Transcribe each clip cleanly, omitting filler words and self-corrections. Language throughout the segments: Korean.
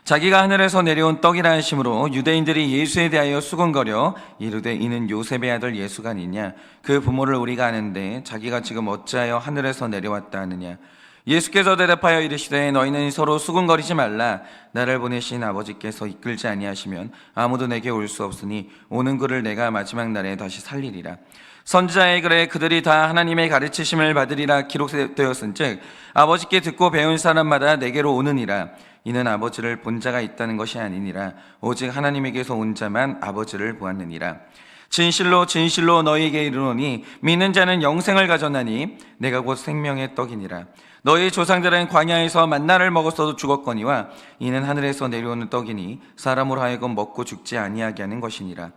자기가 하늘에서 내려온 떡이라 하심으로 유대인들이 예수에 대하여 수군거려 이르되 이는 요셉의 아들 예수가 아니냐. 그 부모를 우리가 아는데 자기가 지금 어찌하여 하늘에서 내려왔다 하느냐. 예수께서 대답하여 이르시되 너희는 서로 수군거리지 말라. 나를 보내신 아버지께서 이끌지 아니하시면 아무도 내게 올 수 없으니 오는 그를 내가 마지막 날에 다시 살리리라. 선지자의 글에 그들이 다 하나님의 가르치심을 받으리라 기록되었은즉 아버지께 듣고 배운 사람마다 내게로 오느니라. 이는 아버지를 본 자가 있다는 것이 아니니라. 오직 하나님에게서 온 자만 아버지를 보았느니라. 진실로 진실로 너희에게 이르노니 믿는 자는 영생을 가졌나니 내가 곧 생명의 떡이니라. 너희 조상들은 광야에서 만나를 먹었어도 죽었거니와 이는 하늘에서 내려오는 떡이니 사람으로 하여금 먹고 죽지 아니하게 하는 것이니라.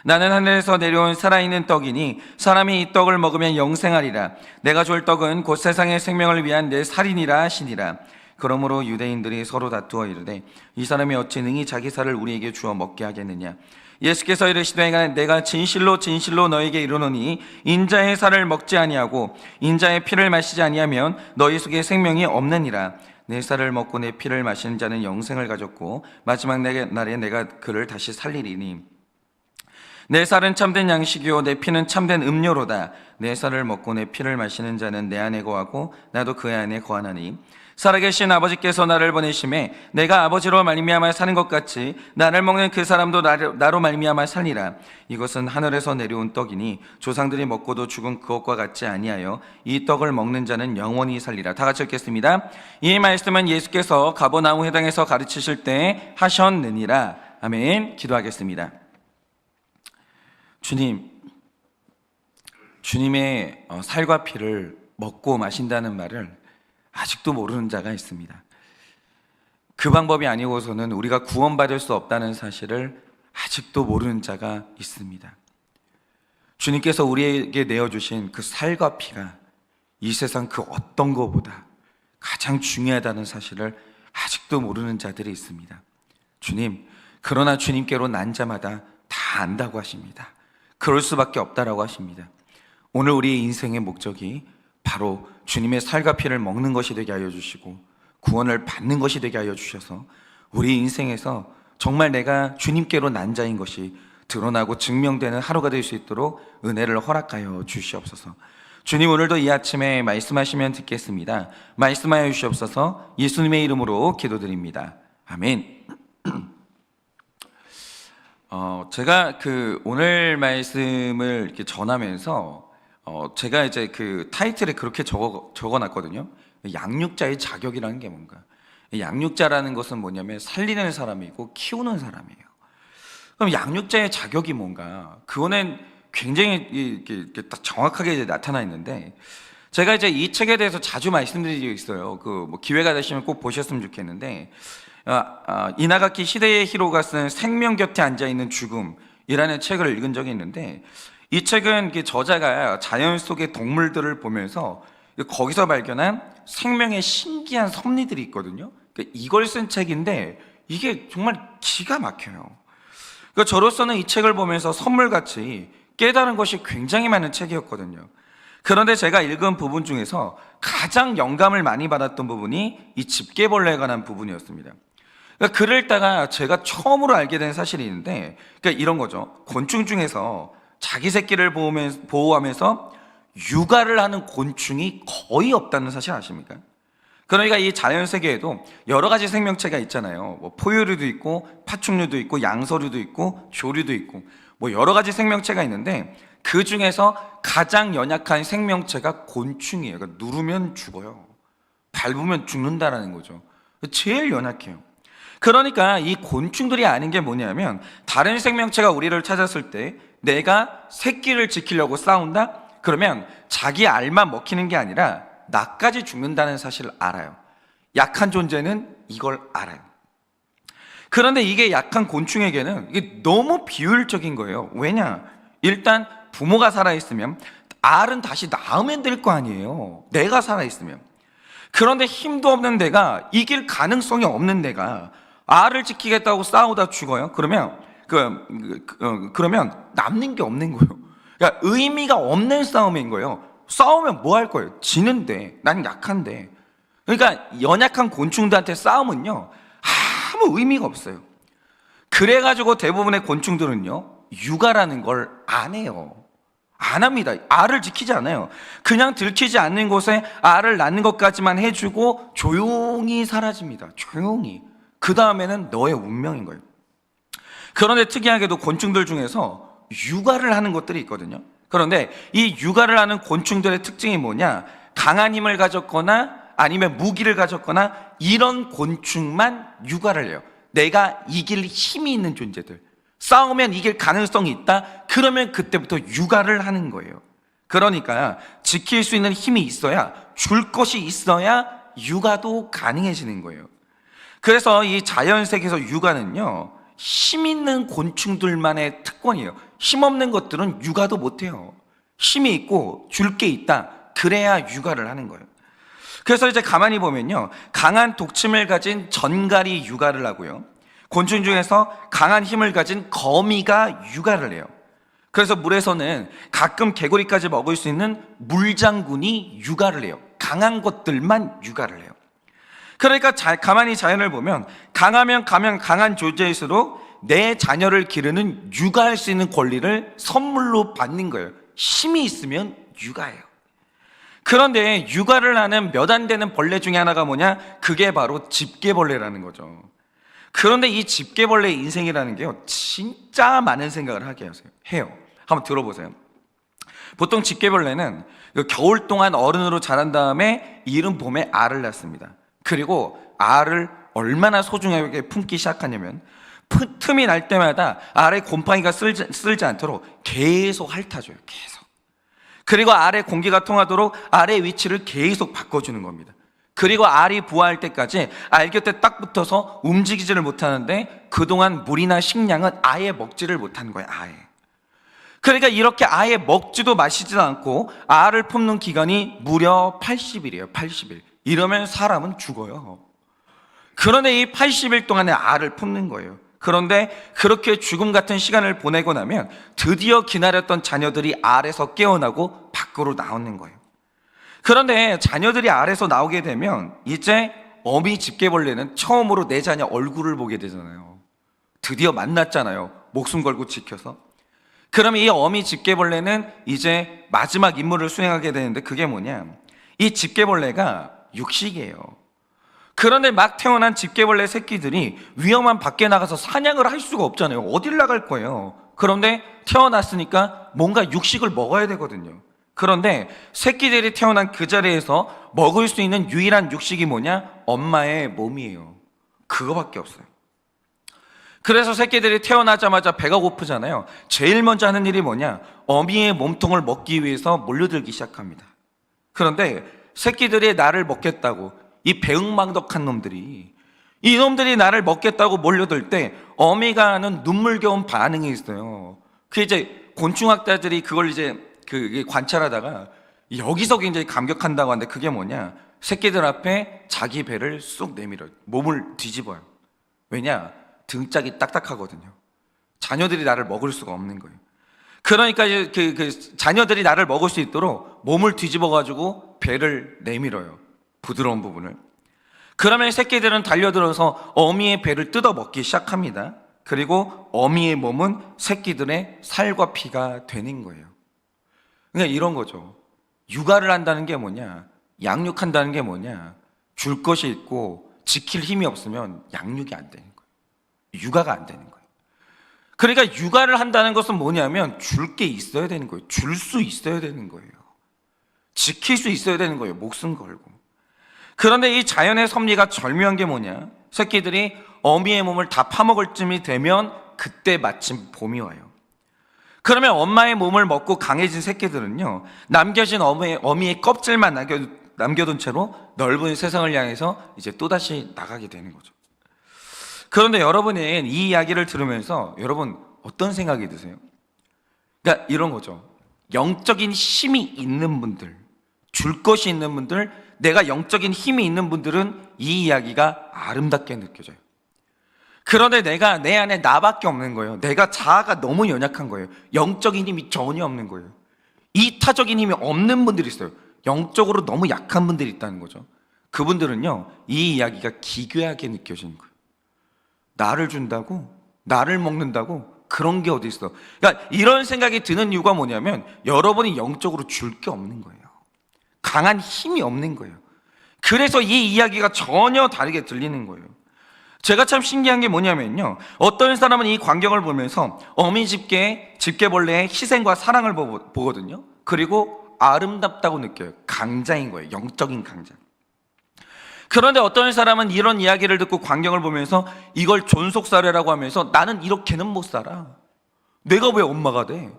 나는 하늘에서 내려온 살아있는 떡이니 사람이 이 떡을 먹으면 영생하리라. 내가 줄 떡은 곧 세상의 생명을 위한 내 살이니라 하시니라. 그러므로 유대인들이 서로 다투어 이르되 이 사람이 어찌 능히 자기 살을 우리에게 주어 먹게 하겠느냐. 예수께서 이르시되 내가 진실로 진실로 너에게 이르노니 인자의 살을 먹지 아니하고 인자의 피를 마시지 아니하면 너희 속에 생명이 없느니라. 내 살을 먹고 내 피를 마시는 자는 영생을 가졌고 마지막 날에 내가 그를 다시 살리리니 내 살은 참된 양식이요 내 피는 참된 음료로다. 내 살을 먹고 내 피를 마시는 자는 내 안에 거하고 나도 그 안에 거하나니 살아계신 아버지께서 나를 보내심에 내가 아버지로 말미암아 사는 것 같이 나를 먹는 그 사람도 나로 말미암아 살리라. 이것은 하늘에서 내려온 떡이니 조상들이 먹고도 죽은 그것과 같지 아니하여 이 떡을 먹는 자는 영원히 살리라. 다 같이 읽겠습니다. 이 말씀은 예수께서 가버나움 회당에서 가르치실 때 하셨느니라. 아멘. 기도하겠습니다. 주님의 살과 피를 먹고 마신다는 말을 아직도 모르는 자가 있습니다. 그 방법이 아니고서는 우리가 구원받을 수 없다는 사실을 아직도 모르는 자가 있습니다. 주님께서 우리에게 내어주신 그 살과 피가 이 세상 그 어떤 것보다 가장 중요하다는 사실을 아직도 모르는 자들이 있습니다. 그러나 주님께로 난 자마다 다 안다고 하십니다. 그럴 수밖에 없다라고 하십니다. 오늘 우리의 인생의 목적이 바로 주님의 살과 피를 먹는 것이 되게 하여 주시고 구원을 받는 것이 되게 하여 주셔서 우리 인생에서 정말 내가 주님께로 난 자인 것이 드러나고 증명되는 하루가 될 수 있도록 은혜를 허락하여 주시옵소서. 주님, 오늘도 이 아침에 말씀하시면 듣겠습니다. 말씀하여 주시옵소서. 예수님의 이름으로 기도드립니다. 아멘. 제가 오늘 말씀을 이렇게 전하면서 제가 이제 그 타이틀에 그렇게 적어놨거든요. 양육자의 자격이라는 게 뭔가. 양육자라는 것은 뭐냐면 살리는 사람이고 키우는 사람이에요. 그럼 양육자의 자격이 뭔가? 그거는 굉장히 이렇게 딱 정확하게 이제 나타나 있는데, 제가 이제 이 책에 대해서 자주 말씀드리고 있어요. 뭐 기회가 되시면 꼭 보셨으면 좋겠는데, 이나가키 시대의 히로가 쓴 생명 곁에 앉아 있는 죽음이라는 책을 읽은 적이 있는데, 이 책은 저자가 자연 속의 동물들을 보면서 거기서 발견한 생명의 신기한 섭리들이 있거든요. 이걸 쓴 책인데 이게 정말 기가 막혀요. 저로서는 이 책을 보면서 선물같이 깨달은 것이 굉장히 많은 책이었거든요. 그런데 제가 읽은 부분 중에서 가장 영감을 많이 받았던 부분이 이 집게벌레에 관한 부분이었습니다. 글을 읽다가 제가 처음으로 알게 된 사실이 있는데, 이런 거죠. 곤충 중에서 자기 새끼를 보호하면서 육아를 하는 곤충이 거의 없다는 사실 아십니까? 그러니까 이 자연 세계에도 여러 가지 생명체가 있잖아요. 포유류도 있고 파충류도 있고 양서류도 있고 조류도 있고 여러 가지 생명체가 있는데, 그 중에서 가장 연약한 생명체가 곤충이에요. 누르면 죽어요. 밟으면 죽는다라는 거죠. 제일 연약해요. 그러니까 이 곤충들이 아는 게 뭐냐면, 다른 생명체가 우리를 찾았을 때 내가 새끼를 지키려고 싸운다? 그러면 자기 알만 먹히는 게 아니라 나까지 죽는다는 사실을 알아요. 약한 존재는 이걸 알아요. 그런데 이게 약한 곤충에게는 이게 너무 비효율적인 거예요. 왜냐? 일단 부모가 살아있으면 알은 다시 낳으면 될 거 아니에요. 내가 살아있으면. 그런데 힘도 없는 내가, 이길 가능성이 없는 내가 알을 지키겠다고 싸우다 죽어요. 그러면 남는 게 없는 거예요. 그러니까 의미가 없는 싸움인 거예요. 싸우면 뭐 할 거예요? 지는데, 난 약한데. 그러니까 연약한 곤충들한테 싸움은요 아무 의미가 없어요. 그래가지고 대부분의 곤충들은요 육아라는 걸 안 해요. 안 합니다. 알을 지키지 않아요. 그냥 들키지 않는 곳에 알을 낳는 것까지만 해주고 조용히 사라집니다. 조용히. 그 다음에는 너의 운명인 거예요. 그런데 특이하게도 곤충들 중에서 육아를 하는 것들이 있거든요. 그런데 이 육아를 하는 곤충들의 특징이 뭐냐? 강한 힘을 가졌거나 아니면 무기를 가졌거나 이런 곤충만 육아를 해요. 내가 이길 힘이 있는 존재들, 싸우면 이길 가능성이 있다? 그러면 그때부터 육아를 하는 거예요. 그러니까 지킬 수 있는 힘이 있어야, 줄 것이 있어야 육아도 가능해지는 거예요. 그래서 이 자연 세계에서 육아는요 힘 있는 곤충들만의 특권이에요. 힘 없는 것들은 육아도 못해요. 힘이 있고 줄 게 있다, 그래야 육아를 하는 거예요. 그래서 이제 가만히 보면요 강한 독침을 가진 전갈이 육아를 하고요, 곤충 중에서 강한 힘을 가진 거미가 육아를 해요. 그래서 물에서는 가끔 개구리까지 먹을 수 있는 물장군이 육아를 해요. 강한 것들만 육아를 해요. 그러니까 가만히 자연을 보면 강하면 강한 존재일수록 내 자녀를 기르는 육아할 수 있는 권리를 선물로 받는 거예요. 힘이 있으면 육아해요. 그런데 육아를 하는 몇 안 되는 벌레 중에 하나가 뭐냐? 그게 바로 집게벌레라는 거죠. 그런데 이 집게벌레의 인생이라는 게요 진짜 많은 생각을 하게 해요. 한번 들어보세요. 보통 집게벌레는 겨울 동안 어른으로 자란 다음에 이른 봄에 알을 낳습니다. 그리고 알을 얼마나 소중하게 품기 시작하냐면 틈이 날 때마다 알의 곰팡이가 쓸지 않도록 계속 핥아줘요. 계속. 그리고 알의 공기가 통하도록 알의 위치를 계속 바꿔주는 겁니다. 그리고 알이 부화할 때까지 알 곁에 딱 붙어서 움직이지를 못하는데 그동안 물이나 식량은 아예 먹지를 못한 거예요. 아예. 그러니까 이렇게 아예 먹지도 마시지도 않고 알을 품는 기간이 무려 80일이에요. 80일. 이러면 사람은 죽어요. 그런데 이 80일 동안에 알을 품는 거예요. 그런데 그렇게 죽음 같은 시간을 보내고 나면 드디어 기다렸던 자녀들이 알에서 깨어나고 밖으로 나오는 거예요. 그런데 자녀들이 알에서 나오게 되면 이제 어미 집게벌레는 처음으로 내 자녀 얼굴을 보게 되잖아요. 드디어 만났잖아요. 목숨 걸고 지켜서. 그러면 이 어미 집게벌레는 이제 마지막 임무를 수행하게 되는데 그게 뭐냐? 이 집게벌레가 육식이에요. 그런데 막 태어난 집게벌레 새끼들이 위험한 밖에 나가서 사냥을 할 수가 없잖아요. 어딜 나갈 거예요. 그런데 태어났으니까 뭔가 육식을 먹어야 되거든요. 그런데 새끼들이 태어난 그 자리에서 먹을 수 있는 유일한 육식이 뭐냐? 엄마의 몸이에요. 그거밖에 없어요. 그래서 새끼들이 태어나자마자 배가 고프잖아요. 제일 먼저 하는 일이 뭐냐? 어미의 몸통을 먹기 위해서 몰려들기 시작합니다. 그런데 새끼들이 나를 먹겠다고, 이 배은망덕한 놈들이, 이 놈들이 나를 먹겠다고 몰려들 때 어미가 하는 눈물겨운 반응이 있어요. 그 이제 곤충학자들이 그걸 이제 관찰하다가 여기서 굉장히 감격한다고 하는데 그게 뭐냐? 새끼들 앞에 자기 배를 쑥 내밀어요. 몸을 뒤집어요. 왜냐? 등짝이 딱딱하거든요. 자녀들이 나를 먹을 수가 없는 거예요. 그러니까 자녀들이 나를 먹을 수 있도록 몸을 뒤집어가지고 배를 내밀어요. 부드러운 부분을. 그러면 새끼들은 달려들어서 어미의 배를 뜯어 먹기 시작합니다. 그리고 어미의 몸은 새끼들의 살과 피가 되는 거예요. 그러니까 이런 거죠. 육아를 한다는 게 뭐냐? 양육한다는 게 뭐냐? 줄 것이 있고 지킬 힘이 없으면 양육이 안 되는 거예요. 육아가 안 되는 거예요. 그러니까 육아를 한다는 것은 뭐냐면 줄 게 있어야 되는 거예요. 줄 수 있어야 되는 거예요. 지킬 수 있어야 되는 거예요. 목숨 걸고. 그런데 이 자연의 섭리가 절묘한 게 뭐냐? 새끼들이 어미의 몸을 다 파먹을 쯤이 되면 그때 마침 봄이 와요. 그러면 엄마의 몸을 먹고 강해진 새끼들은요, 남겨진 어미의 껍질만 남겨둔 채로 넓은 세상을 향해서 이제 또다시 나가게 되는 거죠. 그런데 여러분은 이 이야기를 들으면서 여러분 어떤 생각이 드세요? 그러니까 이런 거죠. 영적인 힘이 있는 분들, 줄 것이 있는 분들, 내가 영적인 힘이 있는 분들은 이 이야기가 아름답게 느껴져요. 그런데 내가 내 안에 나밖에 없는 거예요. 내가 자아가 너무 연약한 거예요. 영적인 힘이 전혀 없는 거예요. 이타적인 힘이 없는 분들이 있어요. 영적으로 너무 약한 분들이 있다는 거죠. 그분들은요, 이 이야기가 기괴하게 느껴지는 거예요. 나를 준다고? 나를 먹는다고? 그런 게 어디 있어? 그러니까 이런 생각이 드는 이유가 뭐냐면 여러분이 영적으로 줄 게 없는 거예요. 강한 힘이 없는 거예요. 그래서 이 이야기가 전혀 다르게 들리는 거예요. 제가 참 신기한 게 뭐냐면요, 어떤 사람은 이 광경을 보면서 어미 집게벌레의 희생과 사랑을 보거든요. 그리고 아름답다고 느껴요. 강자인 거예요. 영적인 강자. 그런데 어떤 사람은 이런 이야기를 듣고 광경을 보면서 이걸 존속사례라고 하면서 나는 이렇게는 못 살아. 내가 왜 엄마가 돼?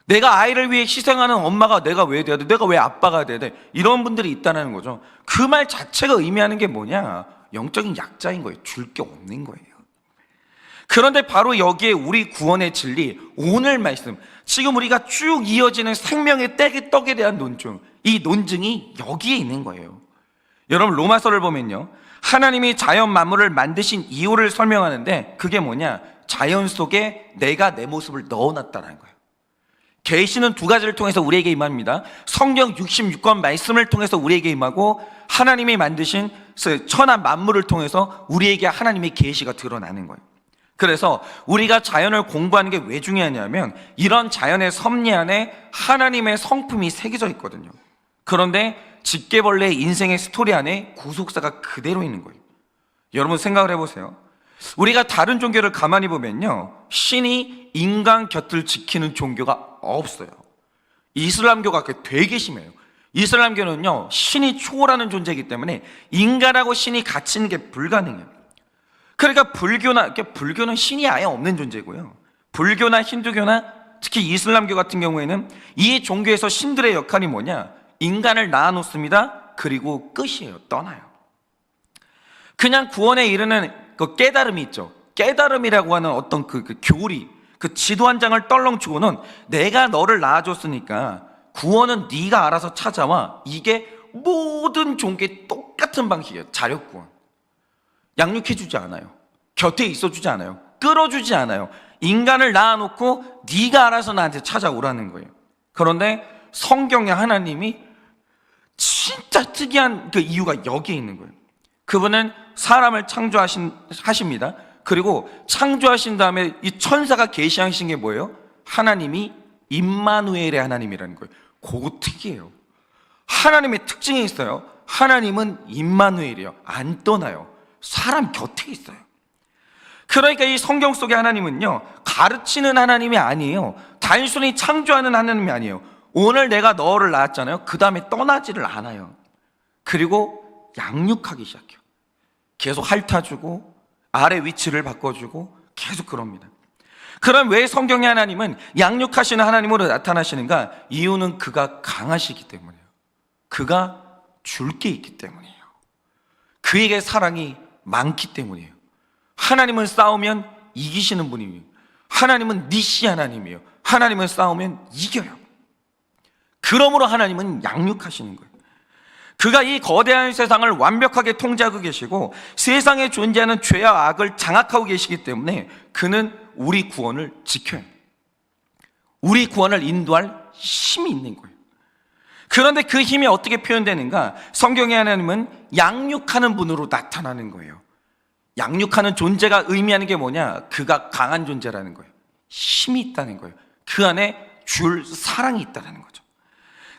내가 아이를 위해 희생하는 엄마가 내가 왜 돼야 돼? 내가 왜 아빠가 돼야 돼? 이런 분들이 있다는 거죠. 그 말 자체가 의미하는 게 뭐냐? 영적인 약자인 거예요. 줄 게 없는 거예요. 그런데 바로 여기에 우리 구원의 진리, 오늘 말씀, 지금 우리가 쭉 이어지는 생명의 떡에 대한 논증, 이 논증이 여기에 있는 거예요. 여러분, 로마서를 보면요, 하나님이 자연 만물을 만드신 이유를 설명하는데 그게 뭐냐? 자연 속에 내가 내 모습을 넣어놨다는 거예요. 계시는 두 가지를 통해서 우리에게 임합니다. 성경 66권 말씀을 통해서 우리에게 임하고, 하나님이 만드신 천하 만물을 통해서 우리에게 하나님의 계시가 드러나는 거예요. 그래서 우리가 자연을 공부하는 게 왜 중요하냐면 이런 자연의 섭리 안에 하나님의 성품이 새겨져 있거든요. 그런데 집게벌레의 인생의 스토리 안에 구속사가 그대로 있는 거예요. 여러분 생각을 해보세요. 우리가 다른 종교를 가만히 보면요, 신이 인간 곁을 지키는 종교가 없어요. 이슬람교가 되게 심해요. 이슬람교는요, 신이 초월하는 존재이기 때문에 인간하고 신이 같이 있는 게 불가능해요. 그러니까 불교는 신이 아예 없는 존재고요, 불교나 힌두교나 특히 이슬람교 같은 경우에는 이 종교에서 신들의 역할이 뭐냐? 인간을 낳아놓습니다. 그리고 끝이에요. 떠나요. 그냥 구원에 이르는 그 깨달음이 있죠. 깨달음이라고 하는 어떤 그 교리, 그 지도 한 장을 떨렁치고는 내가 너를 낳아줬으니까 구원은 네가 알아서 찾아와. 이게 모든 종교의 똑같은 방식이에요. 자력구원. 양육해주지 않아요. 곁에 있어주지 않아요. 끌어주지 않아요. 인간을 낳아놓고 네가 알아서 나한테 찾아오라는 거예요. 그런데 성경의 하나님이 진짜 특이한 그 이유가 여기에 있는 거예요. 그분은 사람을 창조하십니다. 그리고 창조하신 다음에 이 천사가 계시하신 게 뭐예요? 하나님이 임마누엘의 하나님이라는 거예요. 그거 특이해요. 하나님의 특징이 있어요. 하나님은 임마누엘이에요. 안 떠나요. 사람 곁에 있어요. 그러니까 이 성경 속의 하나님은요, 가르치는 하나님이 아니에요. 단순히 창조하는 하나님이 아니에요. 오늘 내가 너를 낳았잖아요. 그 다음에 떠나지를 않아요. 그리고 양육하기 시작해요. 계속 핥아주고 아래 위치를 바꿔주고 계속 그럽니다. 그럼 왜 성경의 하나님은 양육하시는 하나님으로 나타나시는가? 이유는 그가 강하시기 때문이에요. 그가 줄 게 있기 때문이에요. 그에게 사랑이 많기 때문이에요. 하나님은 싸우면 이기시는 분이에요. 하나님은 니시 하나님이에요. 하나님은 싸우면 이겨요. 그러므로 하나님은 양육하시는 거예요. 그가 이 거대한 세상을 완벽하게 통제하고 계시고 세상에 존재하는 죄와 악을 장악하고 계시기 때문에 그는 우리 구원을 지켜요. 우리 구원을 인도할 힘이 있는 거예요. 그런데 그 힘이 어떻게 표현되는가? 성경의 하나님은 양육하는 분으로 나타나는 거예요. 양육하는 존재가 의미하는 게 뭐냐? 그가 강한 존재라는 거예요. 힘이 있다는 거예요. 그 안에 줄 사랑이 있다는 거죠.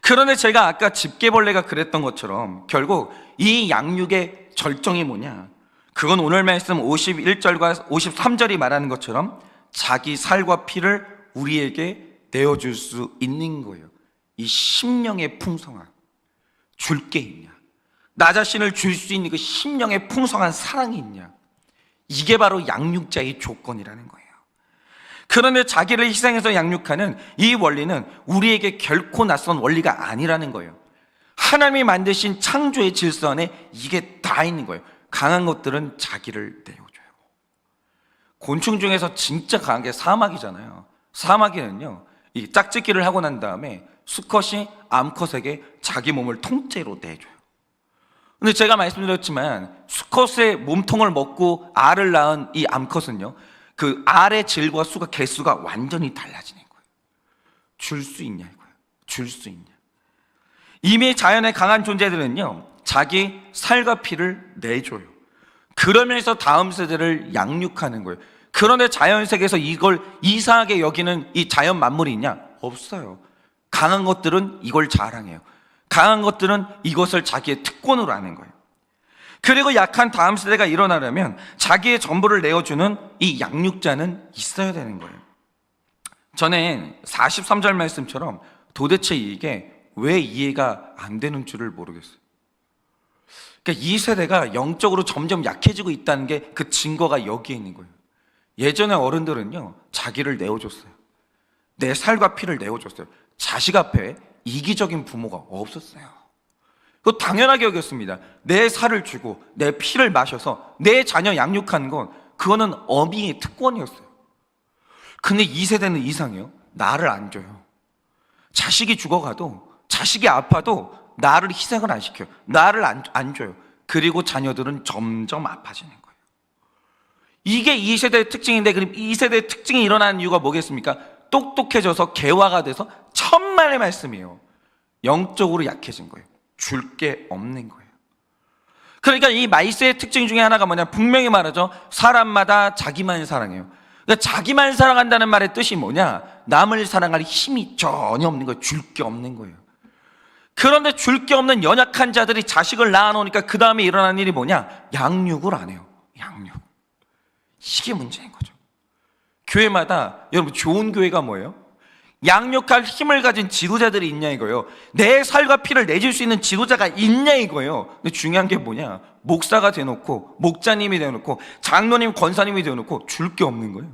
그런데 제가 아까 집게벌레가 그랬던 것처럼 결국 이 양육의 절정이 뭐냐? 그건 오늘 말씀 51절과 53절이 말하는 것처럼 자기 살과 피를 우리에게 내어줄 수 있는 거예요. 이 심령의 풍성함, 줄 게 있냐? 나 자신을 줄 수 있는 그 심령의 풍성한 사랑이 있냐? 이게 바로 양육자의 조건이라는 거예요. 그런데 자기를 희생해서 양육하는 이 원리는 우리에게 결코 낯선 원리가 아니라는 거예요. 하나님이 만드신 창조의 질서 안에 이게 다 있는 거예요. 강한 것들은 자기를 내어줘요. 곤충 중에서 진짜 강한 게 사마귀잖아요. 사마귀는요, 이 짝짓기를 하고 난 다음에 수컷이 암컷에게 자기 몸을 통째로 내줘요. 근데 제가 말씀드렸지만 수컷의 몸통을 먹고 알을 낳은 이 암컷은요, 그 알의 질과 수가 개수가 완전히 달라지는 거예요. 줄 수 있냐 이거예요. 줄 수 있냐. 이미 자연의 강한 존재들은요, 자기 살과 피를 내줘요. 그러면서 다음 세대를 양육하는 거예요. 그런데 자연 세계에서 이걸 이상하게 여기는 이 자연 만물이 있냐? 없어요. 강한 것들은 이걸 자랑해요. 강한 것들은 이것을 자기의 특권으로 하는 거예요. 그리고 약한 다음 세대가 일어나려면 자기의 전부를 내어주는 이 양육자는 있어야 되는 거예요. 저는 43절 말씀처럼 도대체 이게 왜 이해가 안 되는 줄을 모르겠어요. 그러니까 이 세대가 영적으로 점점 약해지고 있다는 게 그 증거가 여기에 있는 거예요. 예전에 어른들은요, 자기를 내어줬어요. 내 살과 피를 내어줬어요. 자식 앞에 이기적인 부모가 없었어요. 그거 당연하게 여겼습니다. 내 살을 주고 내 피를 마셔서 내 자녀 양육하는 건 그거는 어미의 특권이었어요. 근데 이 세대는 이상해요. 나를 안 줘요. 자식이 죽어가도, 자식이 아파도 나를 희생을 안 시켜요. 나를 안 줘요. 그리고 자녀들은 점점 아파지는 거예요. 이게 이 세대의 특징인데, 그럼 이 세대의 특징이 일어나는 이유가 뭐겠습니까? 똑똑해져서 개화가 돼서 천만의 말씀이에요. 영적으로 약해진 거예요. 줄 게 없는 거예요. 그러니까 이 말세의 특징 중에 하나가 뭐냐? 분명히 말하죠. 사람마다 자기만 사랑해요. 그러니까 자기만 사랑한다는 말의 뜻이 뭐냐? 남을 사랑할 힘이 전혀 없는 거예요. 줄 게 없는 거예요. 그런데 줄 게 없는 연약한 자들이 자식을 낳아놓으니까 그 다음에 일어나는 일이 뭐냐? 양육을 안 해요. 양육. 이게 문제인 거죠. 교회마다 여러분 좋은 교회가 뭐예요? 양육할 힘을 가진 지도자들이 있냐 이거예요. 내 살과 피를 내줄 수 있는 지도자가 있냐 이거예요. 근데 중요한 게 뭐냐? 목사가 돼놓고, 목자님이 돼놓고, 장로님, 권사님이 돼놓고 줄 게 없는 거예요.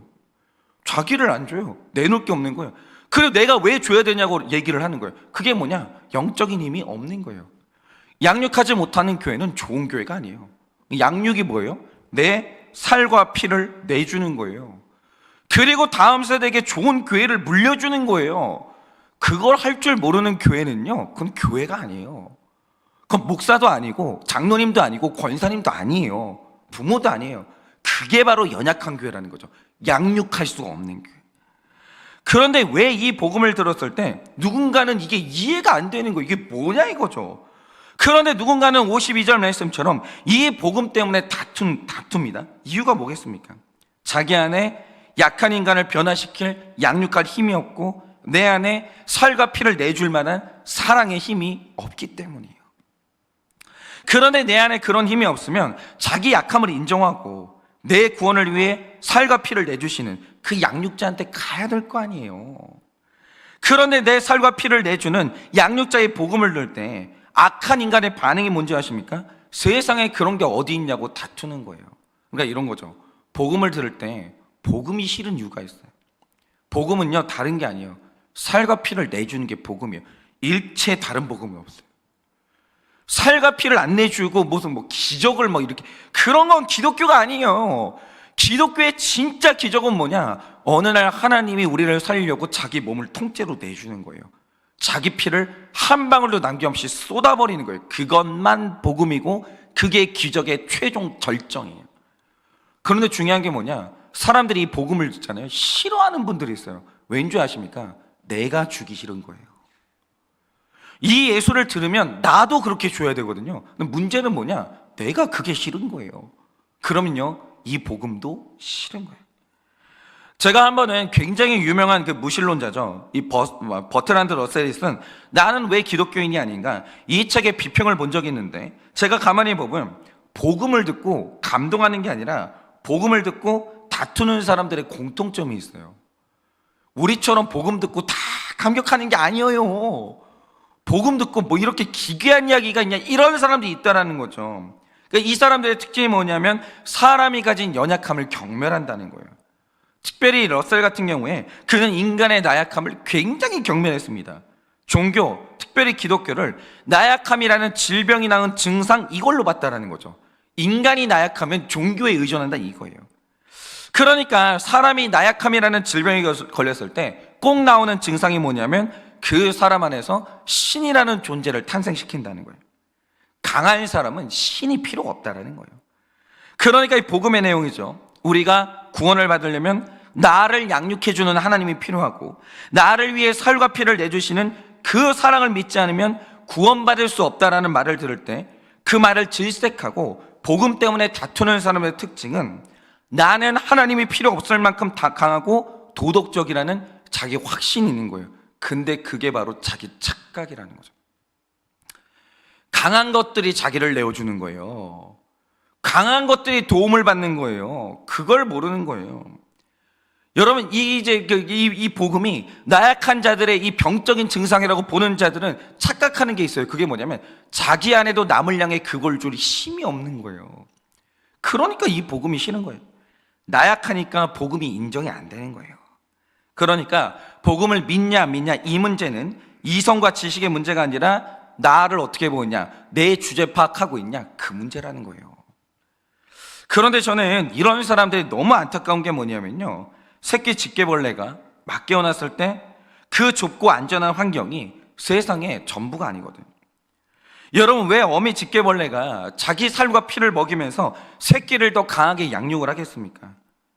자기를 안 줘요. 내놓을 게 없는 거예요. 그리고 내가 왜 줘야 되냐고 얘기를 하는 거예요. 그게 뭐냐? 영적인 힘이 없는 거예요. 양육하지 못하는 교회는 좋은 교회가 아니에요. 양육이 뭐예요? 내 살과 피를 내주는 거예요. 그리고 다음 세대에게 좋은 교회를 물려주는 거예요. 그걸 할 줄 모르는 교회는요, 그건 교회가 아니에요. 그건 목사도 아니고 장로님도 아니고 권사님도 아니에요. 부모도 아니에요. 그게 바로 연약한 교회라는 거죠. 양육할 수가 없는 교회. 그런데 왜 이 복음을 들었을 때 누군가는 이게 이해가 안 되는 거예요. 이게 뭐냐 이거죠. 그런데 누군가는 52절 말씀처럼 이 복음 때문에 다툽니다. 이유가 뭐겠습니까? 자기 안에 약한 인간을 변화시킬 양육할 힘이 없고 내 안에 살과 피를 내줄 만한 사랑의 힘이 없기 때문이에요. 그런데 내 안에 그런 힘이 없으면 자기 약함을 인정하고 내 구원을 위해 살과 피를 내주시는 그 양육자한테 가야 될 거 아니에요. 그런데 내 살과 피를 내주는 양육자의 복음을 들을 때 악한 인간의 반응이 뭔지 아십니까? 세상에 그런 게 어디 있냐고 다투는 거예요. 그러니까 이런 거죠. 복음을 들을 때 복음이 싫은 이유가 있어요. 복음은요, 다른 게 아니에요. 살과 피를 내주는 게 복음이에요. 일체 다른 복음이 없어요. 살과 피를 안 내주고 무슨 기적을 이렇게, 그런 건 기독교가 아니에요. 기독교의 진짜 기적은 뭐냐? 어느 날 하나님이 우리를 살리려고 자기 몸을 통째로 내주는 거예요. 자기 피를 한 방울도 남김없이 쏟아버리는 거예요. 그것만 복음이고 그게 기적의 최종 절정이에요. 그런데 중요한 게 뭐냐? 사람들이 이 복음을 듣잖아요. 싫어하는 분들이 있어요. 왠지 아십니까? 내가 주기 싫은 거예요. 이 예수를 들으면 나도 그렇게 줘야 되거든요. 근데 문제는 뭐냐? 내가 그게 싫은 거예요. 그러면요, 이 복음도 싫은 거예요. 제가 한 번은 굉장히 유명한 그 무신론자죠. 이 버트란드 러셀이 쓴 나는 왜 기독교인이 아닌가, 이 책의 비평을 본 적이 있는데, 제가 가만히 보면 복음을 듣고 감동하는 게 아니라 복음을 듣고 다투는 사람들의 공통점이 있어요. 우리처럼 복음 듣고 다 감격하는 게 아니에요. 복음 듣고 이렇게 기괴한 이야기가 있냐, 이런 사람들이 있다라는 거죠. 그러니까 이 사람들의 특징이 뭐냐면 사람이 가진 연약함을 경멸한다는 거예요. 특별히 러셀 같은 경우에 그는 인간의 나약함을 굉장히 경멸했습니다. 종교, 특별히 기독교를 나약함이라는 질병이 낳은 증상, 이걸로 봤다라는 거죠. 인간이 나약하면 종교에 의존한다 이거예요. 그러니까 사람이 나약함이라는 질병에 걸렸을 때 꼭 나오는 증상이 뭐냐면 그 사람 안에서 신이라는 존재를 탄생시킨다는 거예요. 강한 사람은 신이 필요가 없다라는 거예요. 그러니까 이 복음의 내용이죠. 우리가 구원을 받으려면 나를 양육해주는 하나님이 필요하고 나를 위해 살과 피를 내주시는 그 사랑을 믿지 않으면 구원받을 수 없다라는 말을 들을 때 그 말을 질색하고 복음 때문에 다투는 사람의 특징은 나는 하나님이 필요 없을 만큼 다 강하고 도덕적이라는 자기 확신이 있는 거예요. 근데 그게 바로 자기 착각이라는 거죠. 강한 것들이 자기를 내어주는 거예요. 강한 것들이 도움을 받는 거예요. 그걸 모르는 거예요. 여러분, 이 복음이 나약한 자들의 이 병적인 증상이라고 보는 자들은 착각하는 게 있어요. 그게 뭐냐면 자기 안에도 남을 향해 그걸 줄 힘이 없는 거예요. 그러니까 이 복음이 싫은 거예요. 나약하니까 복음이 인정이 안 되는 거예요. 그러니까 복음을 믿냐 이 문제는 이성과 지식의 문제가 아니라 나를 어떻게 보느냐, 내 주제 파악하고 있냐, 그 문제라는 거예요. 그런데 저는 이런 사람들이 너무 안타까운 게 뭐냐면요, 새끼 집게벌레가 막 깨어났을 때 그 좁고 안전한 환경이 세상의 전부가 아니거든요. 여러분, 왜 어미 집게벌레가 자기 살과 피를 먹이면서 새끼를 더 강하게 양육을 하겠습니까?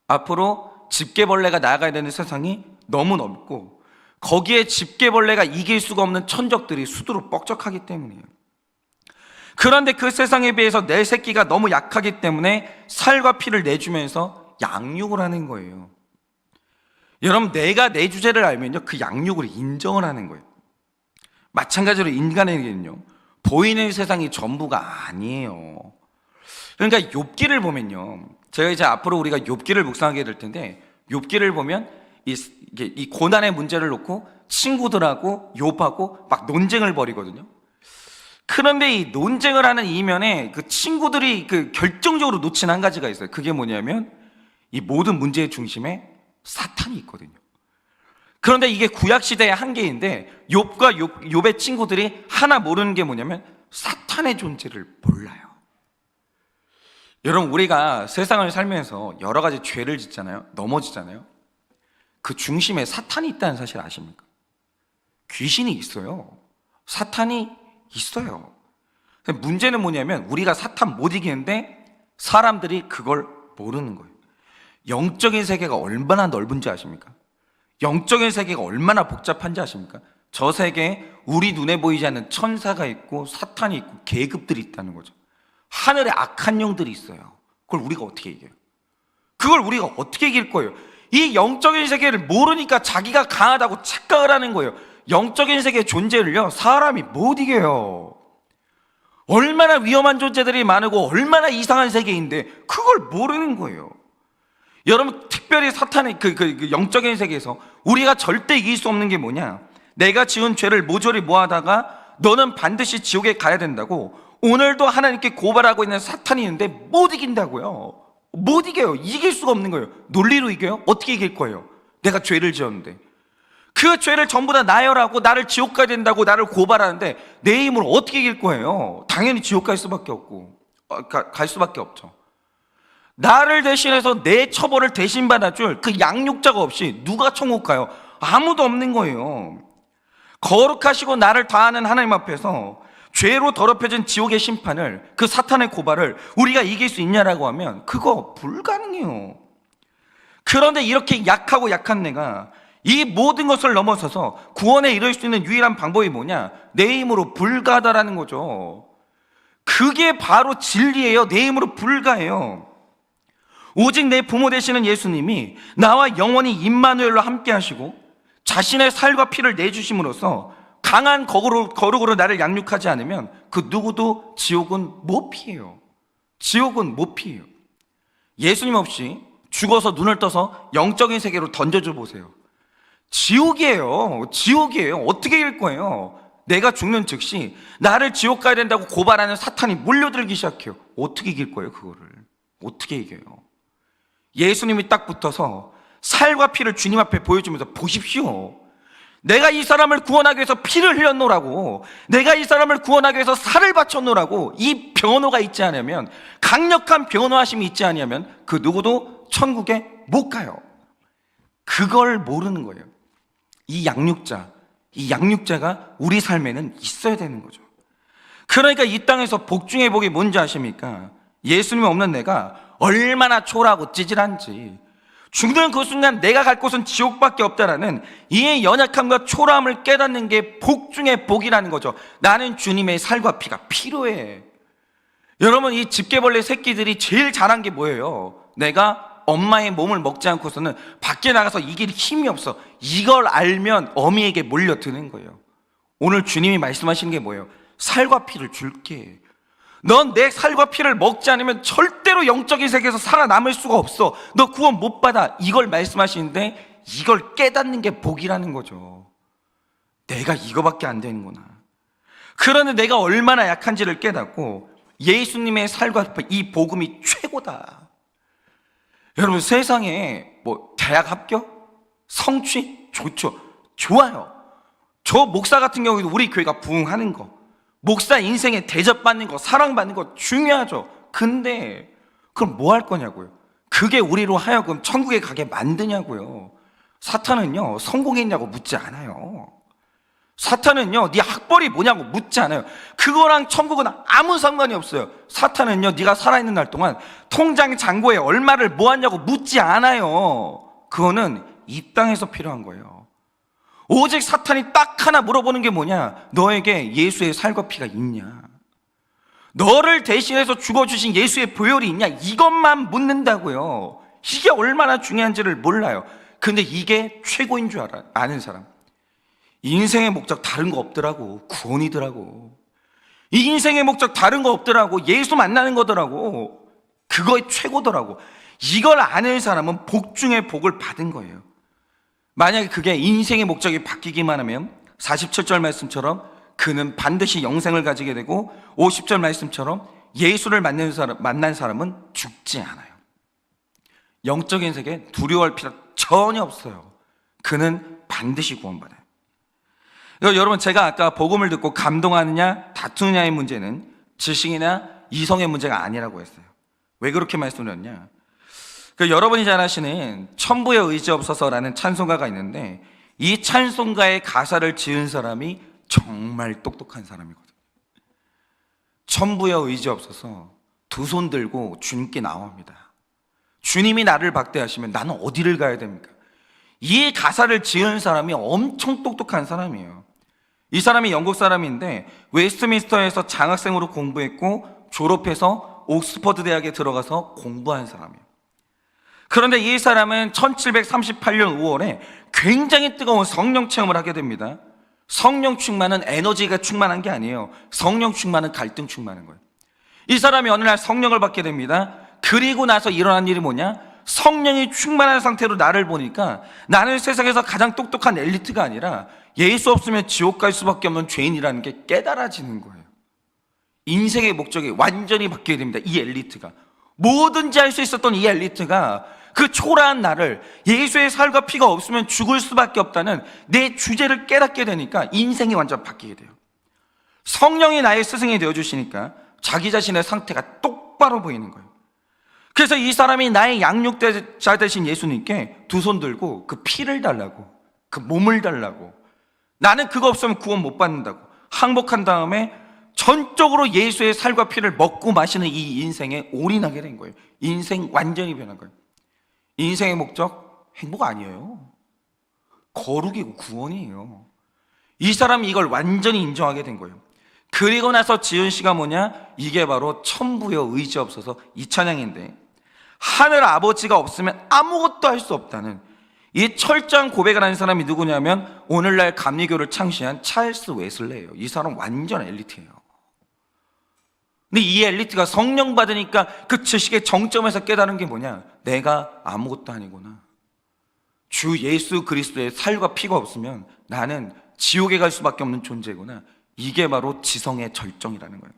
앞으로 집게벌레가 나아가야 되는 세상이 너무 넓고 거기에 집게벌레가 이길 수가 없는 천적들이 수두룩 뻑적하기 때문이에요. 그런데 그 세상에 비해서 내 새끼가 너무 약하기 때문에 살과 피를 내주면서 양육을 하는 거예요. 여러분, 내가 내 주제를 알면요, 그 양육을 인정을 하는 거예요. 마찬가지로 인간에게는요, 보이는 세상이 전부가 아니에요. 그러니까 욥기를 보면요, 제가 이제 앞으로 우리가 욥기를 묵상하게 될 텐데, 욥기를 보면 이 고난의 문제를 놓고 친구들하고 욥하고 막 논쟁을 벌이거든요. 그런데 이 논쟁을 하는 이면에 그 친구들이 그 결정적으로 놓친 한 가지가 있어요. 그게 뭐냐면 이 모든 문제의 중심에 사탄이 있거든요. 그런데 이게 구약 시대의 한계인데 욥과 욥의 친구들이 하나 모르는 게 뭐냐면 사탄의 존재를 몰라요. 여러분, 우리가 세상을 살면서 여러 가지 죄를 짓잖아요. 넘어지잖아요. 그 중심에 사탄이 있다는 사실 아십니까? 귀신이 있어요. 사탄이 있어요. 문제는 뭐냐면 우리가 사탄 못 이기는데 사람들이 그걸 모르는 거예요. 영적인 세계가 얼마나 넓은지 아십니까? 영적인 세계가 얼마나 복잡한지 아십니까? 저 세계에 우리 눈에 보이지 않는 천사가 있고 사탄이 있고 계급들이 있다는 거죠. 하늘에 악한 영들이 있어요. 그걸 우리가 어떻게 이겨요? 그걸 우리가 어떻게 이길 거예요? 이 영적인 세계를 모르니까 자기가 강하다고 착각을 하는 거예요. 영적인 세계의 존재를요, 사람이 못 이겨요. 얼마나 위험한 존재들이 많고 얼마나 이상한 세계인데 그걸 모르는 거예요. 여러분, 특별히 사탄의 그 영적인 세계에서 우리가 절대 이길 수 없는 게 뭐냐, 내가 지은 죄를 모조리 모아다가 너는 반드시 지옥에 가야 된다고 오늘도 하나님께 고발하고 있는 사탄이 있는데 못 이긴다고요. 못 이겨요. 이길 수가 없는 거예요. 논리로 이겨요? 어떻게 이길 거예요? 내가 죄를 지었는데 그 죄를 전부 다 나열하고 나를 지옥 가야 된다고 나를 고발하는데 내 힘으로 어떻게 이길 거예요? 당연히 지옥 갈 수밖에 없고 갈 수밖에 없죠. 나를 대신해서 내 처벌을 대신 받아줄 그 양육자가 없이 누가 천국 가요? 아무도 없는 거예요. 거룩하시고 나를 다하는 하나님 앞에서 죄로 더럽혀진 지옥의 심판을, 그 사탄의 고발을 우리가 이길 수 있냐라고 하면 그거 불가능해요. 그런데 이렇게 약하고 약한 내가 이 모든 것을 넘어서서 구원에 이를 수 있는 유일한 방법이 뭐냐? 내 힘으로 불가하다라는 거죠. 그게 바로 진리예요. 내 힘으로 불가해요. 오직 내 부모 되시는 예수님이 나와 영원히 임마누엘로 함께 하시고 자신의 살과 피를 내주심으로써 강한 거룩으로 나를 양육하지 않으면 그 누구도 지옥은 못 피해요. 지옥은 못 피해요. 예수님 없이 죽어서 눈을 떠서 영적인 세계로 던져줘 보세요. 지옥이에요. 지옥이에요. 어떻게 이길 거예요? 내가 죽는 즉시 나를 지옥 가야 된다고 고발하는 사탄이 몰려들기 시작해요. 어떻게 이길 거예요? 그거를 어떻게 이겨요? 예수님이 딱 붙어서 살과 피를 주님 앞에 보여주면서 보십시오, 내가 이 사람을 구원하기 위해서 피를 흘렸노라고, 내가 이 사람을 구원하기 위해서 살을 바쳤노라고, 이 변호가 있지 않으면, 강력한 변호하심이 있지 않으면 그 누구도 천국에 못 가요. 그걸 모르는 거예요. 이 양육자가 우리 삶에는 있어야 되는 거죠. 그러니까 이 땅에서 복 중의 복이 뭔지 아십니까? 예수님 없는 내가 얼마나 초라하고 찌질한지, 죽는 그 순간 내가 갈 곳은 지옥밖에 없다라는 이 연약함과 초라함을 깨닫는 게 복 중의 복이라는 거죠. 나는 주님의 살과 피가 필요해. 여러분, 이 집게벌레 새끼들이 제일 잘한 게 뭐예요? 내가 엄마의 몸을 먹지 않고서는 밖에 나가서 이길 힘이 없어. 이걸 알면 어미에게 몰려드는 거예요. 오늘 주님이 말씀하시는 게 뭐예요? 살과 피를 줄게. 넌 내 살과 피를 먹지 않으면 절대로 영적인 세계에서 살아남을 수가 없어. 너 구원 못 받아. 이걸 말씀하시는데 이걸 깨닫는 게 복이라는 거죠. 내가 이거밖에 안 되는구나. 그런데 내가 얼마나 약한지를 깨닫고 예수님의 살과 이 복음이 최고다. 여러분, 세상에 뭐 대학 합격? 성취? 좋죠. 좋아요. 저 목사 같은 경우에도 우리 교회가 부흥하는 거, 목사 인생에 대접받는 거, 사랑받는 거 중요하죠. 근데 그럼 뭐 할 거냐고요? 그게 우리로 하여금 천국에 가게 만드냐고요. 사탄은요, 성공했냐고 묻지 않아요. 사탄은요, 네 학벌이 뭐냐고 묻지 않아요. 그거랑 천국은 아무 상관이 없어요. 사탄은요, 네가 살아있는 날 동안 통장 잔고에 얼마를 모았냐고 묻지 않아요. 그거는 이 땅에서 필요한 거예요. 오직 사탄이 딱 하나 물어보는 게 뭐냐? 너에게 예수의 살과 피가 있냐? 너를 대신해서 죽어주신 예수의 보혈이 있냐? 이것만 묻는다고요. 이게 얼마나 중요한지를 몰라요. 근데 이게 최고인 줄 아는 사람, 인생의 목적 다른 거 없더라고. 구원이더라고. 이 인생의 목적 다른 거 없더라고. 예수 만나는 거더라고. 그거의 최고더라고. 이걸 아는 사람은 복 중에 복을 받은 거예요. 만약에 그게 인생의 목적이 바뀌기만 하면 47절 말씀처럼 그는 반드시 영생을 가지게 되고, 50절 말씀처럼 예수를 만난 사람은 죽지 않아요. 영적인 세계에 두려워할 필요 전혀 없어요. 그는 반드시 구원받아요. 여러분, 제가 아까 복음을 듣고 감동하느냐 다투느냐의 문제는 지식이나 이성의 문제가 아니라고 했어요. 왜 그렇게 말씀드렸냐? 여러분이 잘 아시는 천부의 의지 없어서라는 찬송가가 있는데, 이 찬송가의 가사를 지은 사람이 정말 똑똑한 사람이거든요. 천부의 의지 없어서 두 손 들고 주님께 나옵니다. 주님이 나를 박대하시면 나는 어디를 가야 됩니까? 이 가사를 지은 사람이 엄청 똑똑한 사람이에요. 이 사람이 영국 사람인데 웨스트민스터에서 장학생으로 공부했고 졸업해서 옥스퍼드 대학에 들어가서 공부한 사람이에요. 그런데 이 사람은 1738년 5월에 굉장히 뜨거운 성령 체험을 하게 됩니다. 성령 충만은 에너지가 충만한 게 아니에요. 성령 충만은 갈등 충만한 거예요. 이 사람이 어느 날 성령을 받게 됩니다. 그리고 나서 일어난 일이 뭐냐? 성령이 충만한 상태로 나를 보니까 나는 세상에서 가장 똑똑한 엘리트가 아니라 예수 없으면 지옥 갈 수밖에 없는 죄인이라는 게 깨달아지는 거예요. 인생의 목적이 완전히 바뀌게 됩니다. 이 엘리트가, 뭐든지 할 수 있었던 이 엘리트가 그 초라한 나를, 예수의 살과 피가 없으면 죽을 수밖에 없다는 내 주제를 깨닫게 되니까 인생이 완전 바뀌게 돼요. 성령이 나의 스승이 되어주시니까 자기 자신의 상태가 똑바로 보이는 거예요. 그래서 이 사람이 나의 양육자 되신 예수님께 두 손 들고 그 피를 달라고, 그 몸을 달라고, 나는 그거 없으면 구원 못 받는다고 항복한 다음에 전적으로 예수의 살과 피를 먹고 마시는 이 인생에 올인하게 된 거예요. 인생 완전히 변한 거예요. 인생의 목적 행복 아니에요. 거룩이고 구원이에요. 이 사람이 이걸 완전히 인정하게 된 거예요. 그리고 나서 지은 시가 뭐냐? 이게 바로 천부의 의지 없어서 이 찬양인데, 하늘 아버지가 없으면 아무것도 할 수 없다는 이 철저한 고백을 하는 사람이 누구냐면 오늘날 감리교를 창시한 찰스 웨슬레예요. 이 사람 완전 엘리트예요. 근데 이 엘리트가 성령 받으니까 그 지식의 정점에서 깨달은 게 뭐냐? 내가 아무것도 아니구나. 주 예수 그리스도의 살과 피가 없으면 나는 지옥에 갈 수밖에 없는 존재구나. 이게 바로 지성의 절정이라는 거예요.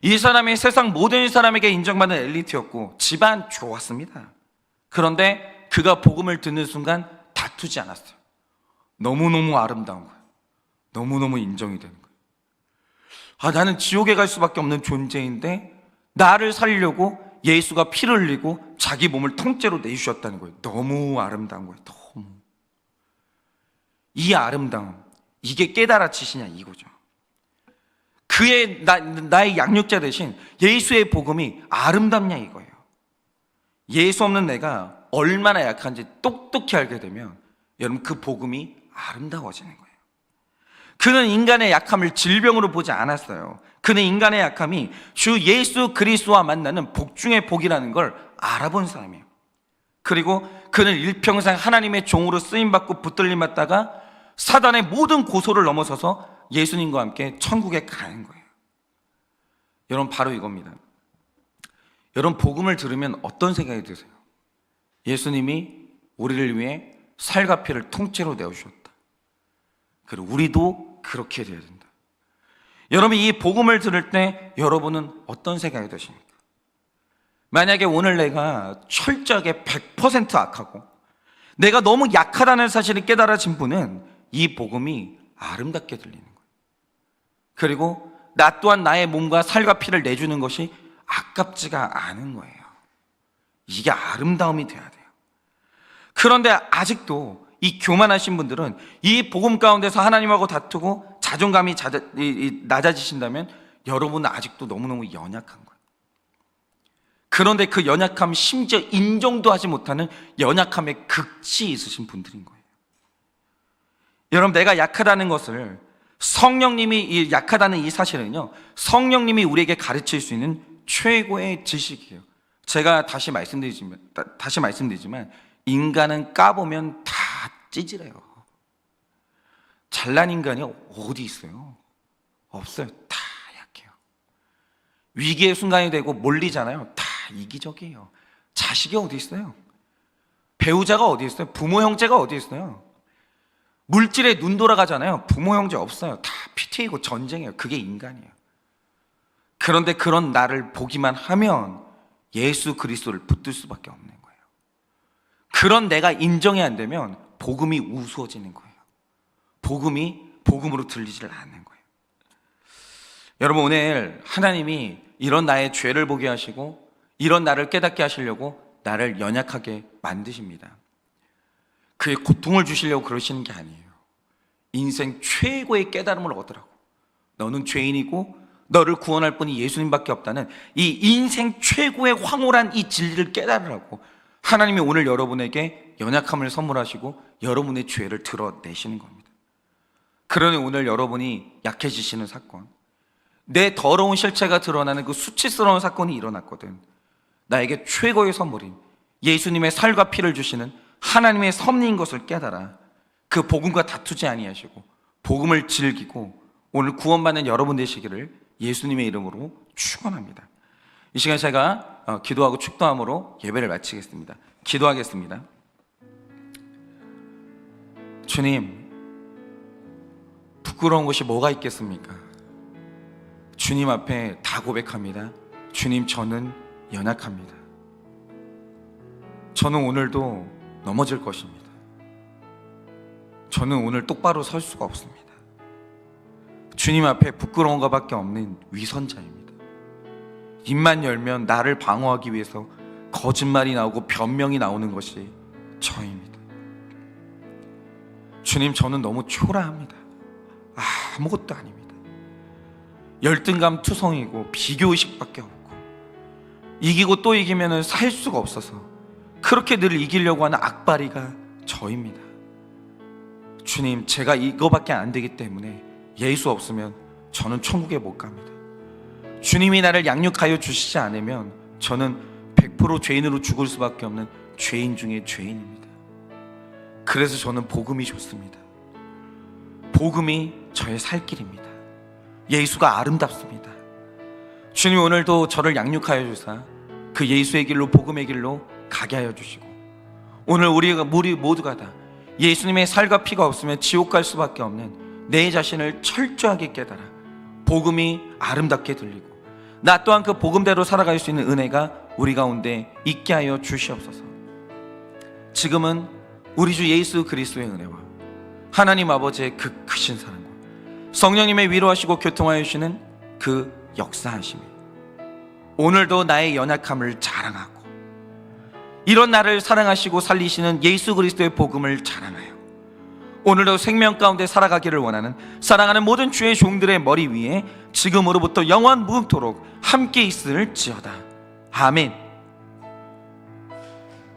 이 사람이 세상 모든 사람에게 인정받는 엘리트였고 집안 좋았습니다. 그런데 그가 복음을 듣는 순간 다투지 않았어요. 너무너무 아름다운 거예요. 너무너무 인정이 되는 거예요. 나는 지옥에 갈 수밖에 없는 존재인데 나를 살리려고 예수가 피를 흘리고 자기 몸을 통째로 내주셨다는 거예요. 너무 아름다운 거예요. 너무. 이 아름다움, 이게 깨달아지시냐 이거죠. 그의 나의 양육자 대신 예수의 복음이 아름답냐 이거예요. 예수 없는 내가 얼마나 약한지 똑똑히 알게 되면 여러분 그 복음이 아름다워지는 거예요. 그는 인간의 약함을 질병으로 보지 않았어요. 그는 인간의 약함이 주 예수 그리스도와 만나는 복 중의 복이라는 걸 알아본 사람이에요. 그리고 그는 일평생 하나님의 종으로 쓰임받고 붙들림받다가 사단의 모든 고소를 넘어서서 예수님과 함께 천국에 가는 거예요. 여러분, 바로 이겁니다. 여러분, 복음을 들으면 어떤 생각이 드세요? 예수님이 우리를 위해 살과 피를 통째로 내어주셨다. 그리고 우리도 그렇게 돼야 된다. 여러분, 이 복음을 들을 때 여러분은 어떤 생각이 드십니까? 만약에 오늘 내가 철저하게 100% 악하고 내가 너무 약하다는 사실을 깨달아진 분은 이 복음이 아름답게 들리는 거예요. 그리고 나 또한 나의 몸과 살과 피를 내주는 것이 아깝지가 않은 거예요. 이게 아름다움이 돼야 돼요. 그런데 아직도 이 교만하신 분들은 이 복음 가운데서 하나님하고 다투고 자존감이 낮아지신다면 여러분은 아직도 너무너무 연약한 거예요. 그런데 그 연약함, 심지어 인정도 하지 못하는 연약함의 극치에 있으신 분들인 거예요. 여러분, 내가 약하다는 것을 성령님이, 약하다는 이 사실은요, 성령님이 우리에게 가르칠 수 있는 최고의 지식이에요. 제가 다시 말씀드리지만 인간은 까보면 다 찌질해요. 잘난 인간이 어디 있어요? 없어요. 다 약해요. 위기의 순간이 되고 몰리잖아요. 다 이기적이에요. 자식이 어디 있어요? 배우자가 어디 있어요? 부모 형제가 어디 있어요? 물질에 눈 돌아가잖아요. 부모 형제 없어요. 다 피튀이고 전쟁이에요. 그게 인간이에요. 그런데 그런 나를 보기만 하면 예수 그리스도를 붙들 수밖에 없는 거예요. 그런 내가 인정이 안 되면 복음이 우스워지는 거예요. 복음이 복음으로 들리지를 않는 거예요. 여러분, 오늘 하나님이 이런 나의 죄를 보게 하시고 이런 나를 깨닫게 하시려고 나를 연약하게 만드십니다. 그의 고통을 주시려고 그러시는 게 아니에요. 인생 최고의 깨달음을 얻으라고. 너는 죄인이고 너를 구원할 분이 예수님밖에 없다는 이 인생 최고의 황홀한 이 진리를 깨달으라고 하나님이 오늘 여러분에게 연약함을 선물하시고 여러분의 죄를 드러내시는 겁니다. 그러니 오늘 여러분이 약해지시는 사건, 내 더러운 실체가 드러나는 그 수치스러운 사건이 일어났거든. 나에게 최고의 선물인 예수님의 살과 피를 주시는 하나님의 섭리인 것을 깨달아 그 복음과 다투지 아니하시고 복음을 즐기고 오늘 구원받는 여러분 되시기를 예수님의 이름으로 축원합니다. 이 시간 제가 기도하고 축도함으로 예배를 마치겠습니다. 기도하겠습니다. 주님, 부끄러운 것이 뭐가 있겠습니까? 주님 앞에 다 고백합니다. 주님, 저는 연약합니다. 저는 오늘도 넘어질 것입니다. 저는 오늘 똑바로 설 수가 없습니다. 주님 앞에 부끄러운 것밖에 없는 위선자입니다. 입만 열면 나를 방어하기 위해서 거짓말이 나오고 변명이 나오는 것이 저입니다. 주님, 저는 너무 초라합니다. 아무것도 아닙니다. 열등감 투성이고 비교의식밖에 없고 이기고 또 이기면 살 수가 없어서 그렇게 늘 이기려고 하는 악바리가 저입니다. 주님, 제가 이거밖에 안 되기 때문에 예수 없으면 저는 천국에 못 갑니다. 주님이 나를 양육하여 주시지 않으면 저는 100% 죄인으로 죽을 수밖에 없는 죄인 중에 죄인입니다. 그래서 저는 복음이 좋습니다. 복음이 저의 살 길입니다. 예수가 아름답습니다. 주님, 오늘도 저를 양육하여 주사 그 예수의 길로, 복음의 길로 가게 하여 주시고 오늘 우리 모두가 다 예수님의 살과 피가 없으면 지옥 갈 수밖에 없는 내 자신을 철저하게 깨달아 복음이 아름답게 들리고 나 또한 그 복음대로 살아갈 수 있는 은혜가 우리 가운데 있게 하여 주시옵소서. 지금은 우리 주 예수 그리스도의 은혜와 하나님 아버지의 그 크신 사랑과 성령님의 위로하시고 교통하여 주시는 그 역사하심이 오늘도 나의 연약함을 자랑하고 이런 나를 사랑하시고 살리시는 예수 그리스도의 복음을 자랑하여 오늘도 생명 가운데 살아가기를 원하는 사랑하는 모든 주의 종들의 머리 위에 지금으로부터 영원 무궁토록 함께 있을지어다. 아멘.